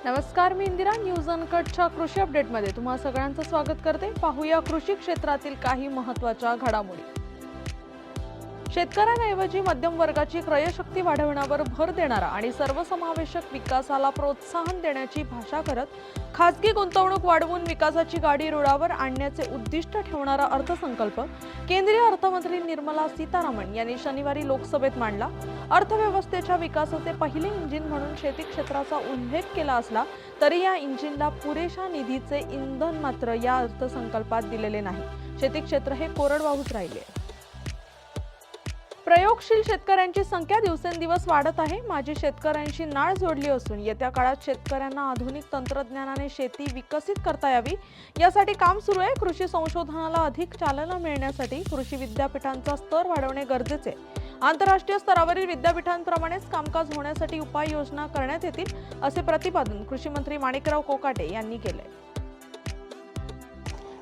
नमस्कार, मी इंदिरा. न्यूज अनकटच्या कृषी अपडेटमध्ये तुम्हा सगळ्यांचं स्वागत करते. पाहूया कृषी क्षेत्रातील काही महत्त्वाच्या घडामोडी. शेतकऱ्यांऐवजी मध्यम वर्गाची क्रयशक्ती वाढवण्यावर भर देणारा आणि सर्वसमावेशक विकासाला प्रोत्साहन देण्याची भाषा करत खासगी गुंतवणूक वाढवून विकासाची गाडी रुळावर आणण्याचे उद्दिष्ट ठेवणारा अर्थसंकल्प केंद्रीय अर्थमंत्री निर्मला सीतारामन यांनी शनिवारी लोकसभेत मांडला. अर्थव्यवस्थेच्या विकासाचे पहिले इंजिन म्हणून शेती क्षेत्राचा उल्लेख केला असला तरी या इंजिनला पुरेशा निधीचे इंधन मात्र या अर्थसंकल्पात दिलेले नाही. शेती क्षेत्र हे कोरडवाहूच राहिले. प्रयोगशील शेतकऱ्यांची संख्या दिवसेंदिवस वाढत आहे. माझी शेतकऱ्यांशी नाळ जोडली असून येत्या काळात शेतकऱ्यांना आधुनिक तंत्रज्ञानाने शेती विकसित करता यावी यासाठी काम सुरू आहे. कृषी संशोधनाला अधिक चालना मिळण्यासाठी कृषी विद्यापीठांचा स्तर वाढवणे गरजेचे आहे. आंतरराष्ट्रीय स्तरावरील विद्यापीठांप्रमाणेच कामकाज होण्यासाठी उपाययोजना करण्यात येतील असे प्रतिपादन कृषी मंत्री माणिकराव कोकाटे यांनी केले.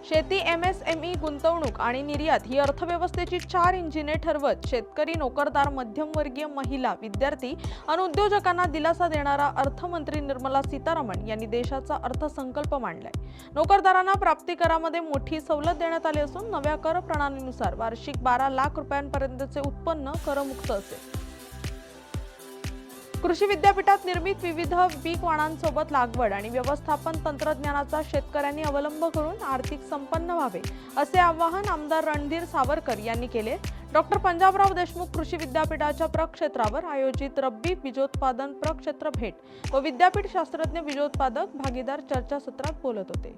शेती, एमएसएमई, गुंतवणूक आणि निर्यात ही अर्थव्यवस्थेची 4 इंजिने ठरवत शेतकरी, नोकरदार, मध्यमवर्गीय, महिला, विद्यार्थी आणि उद्योजकांना दिलासा देणारा अर्थमंत्री निर्मला सीतारामन यांनी देशाचा अर्थसंकल्प मांडलाय. नोकरदारांना प्राप्ती करामध्ये मोठी सवलत देण्यात आली असून नव्या कर प्रणालीनुसार वार्षिक 12 लाख रुपयांपर्यंतचे उत्पन्न करमुक्त असेल. कृषी विद्यापीठात निर्मित विविध पीक वाणांसोबत लागवड आणि व्यवस्थापन तंत्रज्ञानाचा शेतकऱ्यांनी अवलंब करून आर्थिक संपन्न व्हावे असे आवाहन आमदार रणधीर सावरकर यांनी केले. डॉक्टर पंजाबराव देशमुख कृषी विद्यापीठाच्या प्रक्षेत्रावर आयोजित रब्बी बीजोत्पादन प्रक्षेत्र भेट व विद्यापीठ शास्त्रज्ञ बीजोत्पादक भागीदार चर्चासत्रात बोलत होते.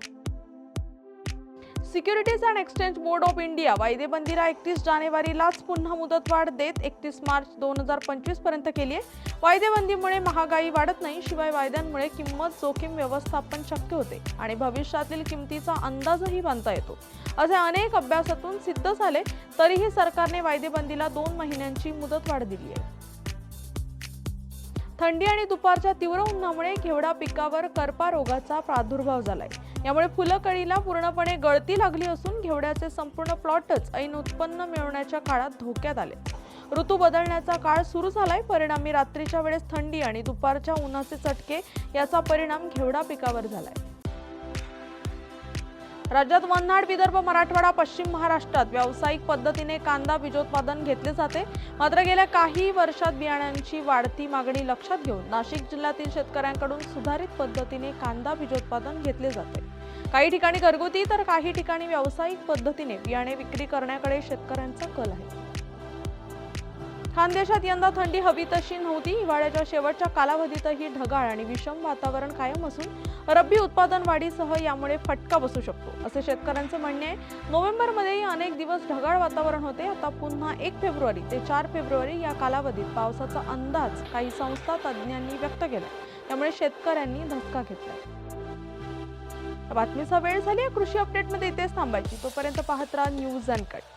Securities and exchange board of India वायदेबंदीला 31 जानेवारीलाच पुन्हा मुदतवाढ देत 31 मार्च 2025 पर्यंत केली आहे. वायदेबंदीमुळे महागाई वाढत नाही, शिवाय वायद्यांमुळे किंमत जोखीम व्यवस्थापन शक्य होते आणि भविष्यातील किमतीचा अंदाजही बांधता येतो असे अनेक अभ्यासातून सिद्ध झाले. तरीही सरकारने वायदेबंदीला 2 महिन्यांची मुदतवाढ दिली आहे. थंडी आणि दुपारच्या तीव्र उन्हामुळे घेवडा पिकावर करपा रोगाचा प्रादुर्भाव झालाय. यामुळे फुलकळीला पूर्णपणे गळती लागली असून घेवड्याचे संपूर्ण प्लॉटच ऐन उत्पन्न मिळवण्याच्या काळात धोक्यात आले. ऋतू बदलण्याचा काळ सुरू झालाय. परिणामी रात्रीच्या वेळेस थंडी आणि दुपारच्या उन्हाचे चटके याचा परिणाम घेवडा पिकावर झालाय. राज्यात वन्हाड, विदर्भ, मराठवाडा, पश्चिम महाराष्ट्रात व्यावसायिक पद्धतीने कांदा बीजोत्पादन घेतले जाते. मात्र गेल्या काही वर्षात बियाण्यांची वाढती मागणी लक्षात घेऊन नाशिक जिल्ह्यातील शेतकऱ्यांकडून सुधारित पद्धतीने कांदा बीजोत्पादन घेतले जाते. काही ठिकाणी घरगुती तर काही ठिकाणी व्यावसायिक पद्धतीने बियाणे विक्री करण्याकडे शेतकऱ्यांचा कल आहे. खानदेशात यंदा थंडी हवी तशी नव्हती. हिवाळ्याच्या शेवटच्या कालावधीतही ढगाळ आणि विषम वातावरण कायम असून रब्बी उत्पादन वाढीसह यामुळे फटका बसू शकतो असे शेतकऱ्यांचे म्हणणे आहे. नोव्हेंबरमध्येही अनेक दिवस ढगाळ वातावरण होते. आता पुन्हा 1 फेब्रुवारी ते 4 फेब्रुवारी या कालावधीत पावसाचा अंदाज काही संस्था तज्ज्ञांनी व्यक्त केला. त्यामुळे शेतकऱ्यांनी धक्का घेतला. बातमीचा वेळ झाली. कृषी अपडेटमध्ये इथेच थांबायची. तोपर्यंत पाहत राहा न्यूज अनकट.